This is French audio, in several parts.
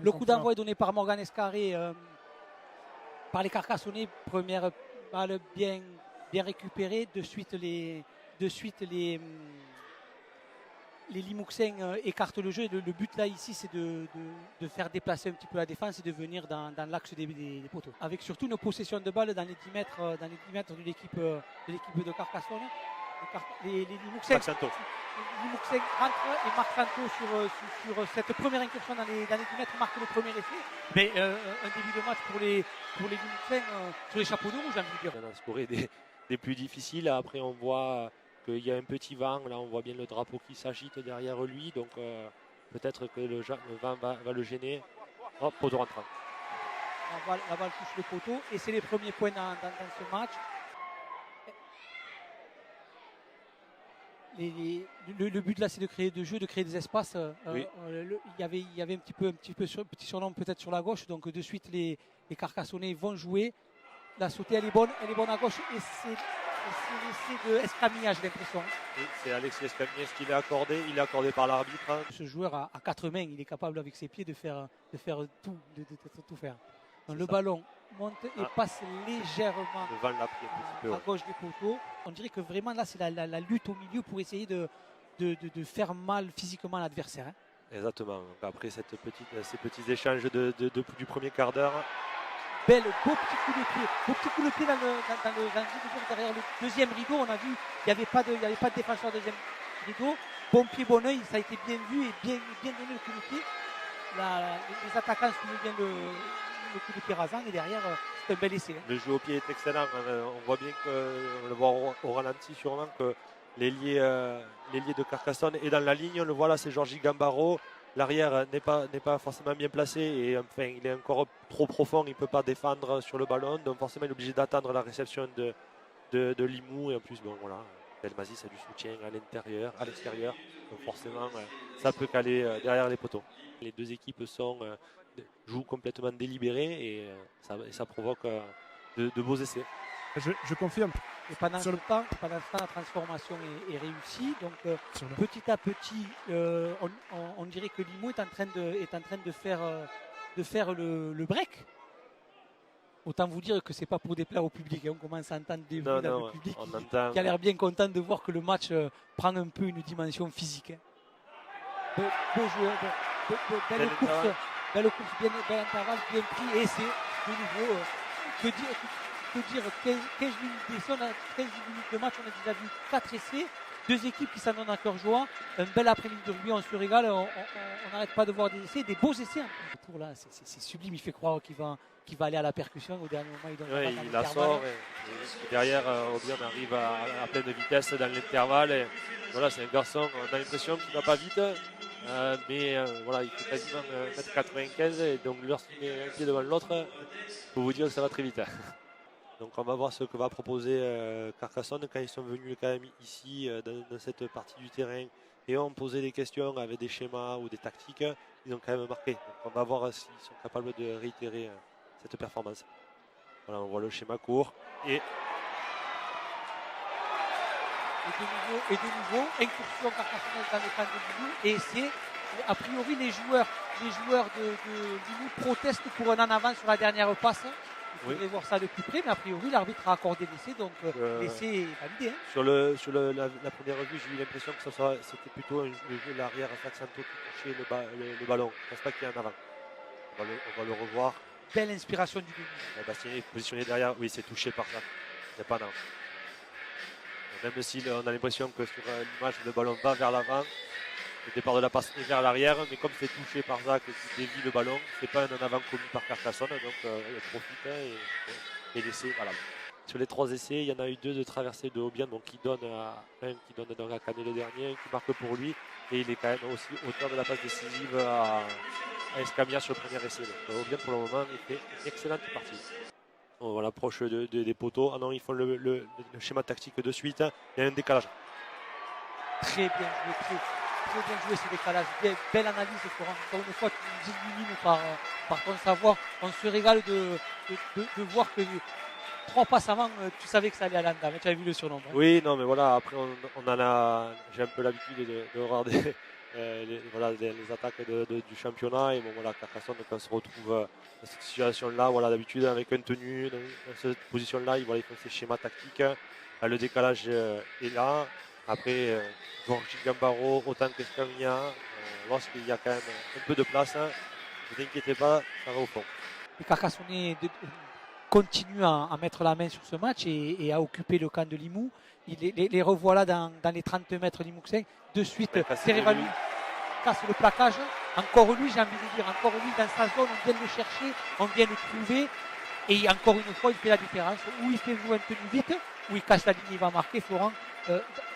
Le coup d'envoi est donné par Morgan Escarré, par les Carcassonnais. Première balle bien récupérée. De suite, les Limouxins écartent le jeu. Le but là ici, c'est de faire déplacer un petit peu la défense et de venir dans l'axe des poteaux. Avec surtout une possession de balle dans les 10 mètres, de l'équipe de Carcassonne. Les Limouxins rentrent et Marc Santo sur cette première incursion dans les 10 mètres marque le premier essai. Mais un début de match pour les Limouxins sur les chapeaux de rouge, j'ai envie de dire. On a scoré des plus difficiles. Après, on voit qu'il y a un petit vent. Là, on voit bien le drapeau qui s'agite derrière lui. Donc, peut-être que le vent va le gêner. Hop, poteau rentrant. La balle touche le poteau et c'est les premiers points dans ce match. Le but là, c'est de créer de jeu, de créer des espaces. Oui. Il y avait un petit surnom peut-être sur la gauche. Donc de suite, les Carcassonnais vont jouer. La sautée, elle est bonne à gauche et c'est l'essai de Escamilla, j'ai l'impression. Oui, c'est Alexis Escamilla qui l'a accordé. Il est accordé par l'arbitre. Ce joueur à 4 mains, il est capable avec ses pieds de faire tout, tout faire. Donc le ballon monte et passe légèrement à gauche des poteaux. On dirait que vraiment là c'est la lutte au milieu pour essayer de faire mal physiquement à l'adversaire. Exactement. Donc après ces petits échanges du premier quart d'heure. Beau petit coup de pied dans le derrière le deuxième rideau. On a vu qu'il n'y avait pas de défenseur deuxième rideau. Bon pied, bon oeil, ça a été bien vu et bien donné le coup de pied. Les attaquants suivent bien le coup de pied rasant et derrière c'est un bel essai. Le jeu au pied est excellent. On voit bien on le voit au ralenti sûrement que l'ailier de Carcassonne est dans la ligne. On le voit là, c'est Georgie Gambaro. L'arrière n'est pas forcément bien placé et enfin il est encore trop profond. Il ne peut pas défendre sur le ballon. Donc forcément il est obligé d'attendre la réception de Limoux. Et en plus, bon voilà, Belmazis a du soutien à l'extérieur. Donc forcément ça peut caler derrière les poteaux. Les deux équipes jouent complètement délibérées et ça provoque de beaux essais. Je confirme. Et pendant ce temps, la transformation est réussie. Donc petit à petit, on dirait que Limoux est en train de faire le break. Autant vous dire que c'est pas pour déplaire au public. On commence à entendre des bruits dans le public qui a l'air bien content de voir que le match prend un peu une dimension physique. Beau joueur, belle course, bel intervalle, bien pris. Et c'est de nouveau, que dire 15 minutes de match, on a déjà vu 4 essais, 2 équipes qui s'en donnent à cœur joie, un bel après-midi de rugby, on se régale, on n'arrête pas de voir des essais, des beaux essais. Pour là, c'est sublime, il fait croire qu'il va aller à la percussion au dernier moment. Il la sort et derrière, Aubion arrive à pleine vitesse dans l'intervalle. Et voilà, c'est un garçon, on a l'impression qu'il ne va pas vite. Mais voilà, il fait quasiment 1m95 et donc lorsqu'il met un pied devant l'autre, il faut vous dire que ça va très vite. Donc on va voir ce que va proposer Carcassonne quand ils sont venus quand même ici dans cette partie du terrain et ont posé des questions avec des schémas ou des tactiques. Ils ont quand même marqué. Donc on va voir s'ils sont capables de réitérer cette performance. Voilà, on voit le schéma court et de nouveau, incursion Carcassonne dans les fans de Limoux et c'est a priori les joueurs de Limoux protestent pour un en avant sur la dernière passe. Il faudrait voir ça de plus près, mais a priori l'arbitre a accordé l'essai, donc l'essai est validé. Sur la première vue, j'ai eu l'impression que c'était plutôt le jeu de l'arrière Santo qui touchait le ballon. Je ne pense pas qu'il y ait un avant. On va le revoir. Belle inspiration du début. Bastien est positionné derrière, oui, c'est touché par ça. Il n'y a pas d'avant. Même si on a l'impression que sur l'image, le ballon va vers l'avant, le départ de la passe est vers l'arrière, mais comme c'est touché par Zach et qu'il dévie le ballon, c'est pas un en avant commis par Carcassonne, donc il profite et l'essai, voilà. Sur les 3 essais, il y en a eu 2 de traversée de Aubion, donc qui donne donc à Canet le dernier, qui marque pour lui, et il est quand même aussi auteur de la passe décisive à Escamilla sur le premier essai. Donc Aubion pour le moment il fait une excellente partie. On voit l'approche des poteaux. Ah non, ils font le schéma tactique de suite. Il y a un décalage. Très bien joué ce décalage. Belle analyse, Florent. Encore une fois, tu nous illumines par ton savoir. On se régale de voir que 3 passes avant, tu savais que ça allait à l'endroit. Tu avais vu le surnom. Hein. Oui, non, mais voilà. Après, j'ai un peu l'habitude de regarder les attaques du championnat. Et bon, voilà, Carcassonne, quand on se retrouve dans cette situation-là, voilà, d'habitude avec un tenu, dans cette position-là, ils font ces schémas tactiques. Le décalage est là. Après, Georgi Gambaro, autant qu'Escamilla, lorsqu'il y a quand même un peu de place, ne vous inquiétez pas, ça va au fond. Les Carcassonnais continuent à mettre la main sur ce match et à occuper le camp de Limoux. Les revoilà dans les 30 mètres Limouxin. De suite, Serivalou casse le plaquage. Encore lui, j'ai envie de dire, encore lui dans sa zone, on vient le chercher, on vient le trouver. Et encore une fois, il fait la différence. Ou il fait jouer un tenu vite, ou il casse la ligne, il va marquer. Florent,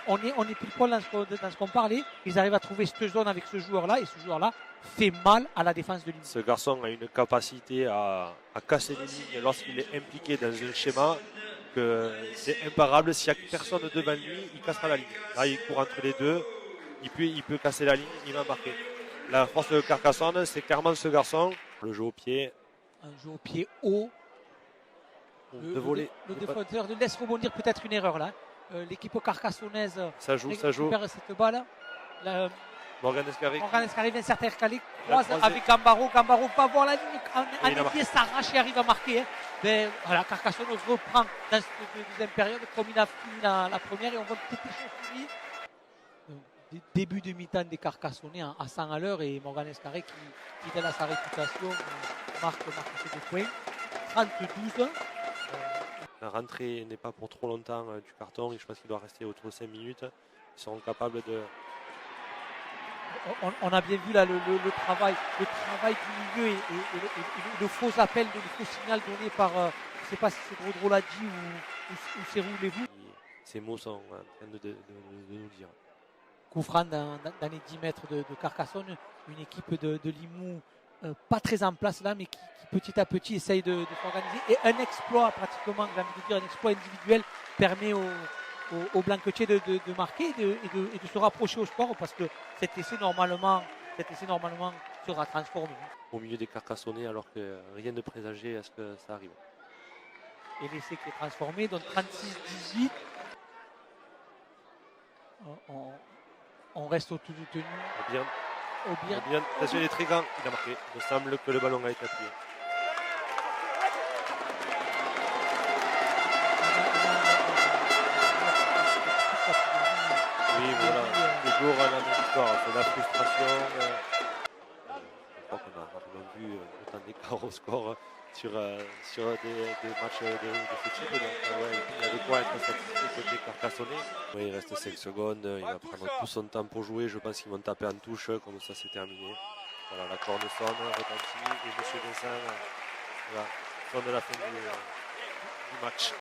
on est pile poil dans ce qu'on parlait. Ils arrivent à trouver cette zone avec ce joueur-là, et ce joueur-là fait mal à la défense de Limoux. Ce garçon a une capacité à casser les lignes lorsqu'il est impliqué dans un schéma que c'est imparable. S'il n'y a personne devant lui, il cassera la ligne. Là, il court entre les deux, il peut casser la ligne, il va marquer. La force de Carcassonne, c'est clairement ce garçon. Le jeu au pied. Un jeu au pied haut. Le défenseur laisse rebondir peut-être une erreur là. L'équipe carcassonnaise récupère cette balle. Morgan Escarri vient s'intercaler, croise avec Gambaro. Gambaro va voir la ligne, Anidier s'arrache et arrive à marquer. Hein. Mais voilà, Carcassonne reprend dans cette deuxième période comme il a fini la première et on voit une petite chose sur lui. Début de mi-temps des Carcassonnais à 100 à l'heure et Morgan Escarri qui fidèle à sa réputation marque ses 2 points. 30-12. La rentrée n'est pas pour trop longtemps du carton et je pense qu'il doit rester autour de 5 minutes. Ils seront capables de... On a bien vu là le travail du milieu et le faux appel, le faux signal donné par, je ne sais pas si c'est Drodro l'a dit ou c'est Roulez-vous. Ces mots sont en train de nous dire. Coup franc dans les 10 mètres de Carcassonne, une équipe de Limoux pas très en place là, mais qui petit à petit essaye de s'organiser. Et un exploit pratiquement, j'ai envie de dire, un exploit individuel permet aux Blanquetiers de marquer et de se rapprocher au score parce que cet essai normalement sera transformé. Au milieu des Carcassonnais alors que rien ne présageait à ce que ça arrive. Et l'essai qui est transformé, donc 36-18. On reste au tout tenu. Bien. Attention, il est très grand, il a marqué. Il me semble que le ballon a été appuyé. Oui, voilà. Toujours la même histoire. C'est la frustration. Je crois qu'on a vu autant d'écart au score sur des matchs de ce type. Donc, il y a de quoi être satisfait côté Carcassonnais. Oui, il reste 5 secondes. Il va prendre tout son temps pour jouer. Je pense qu'ils vont taper en touche. Comme ça, c'est terminé. Voilà, la corne sonne, retentit. Et M. Vincent sonne la fin du match.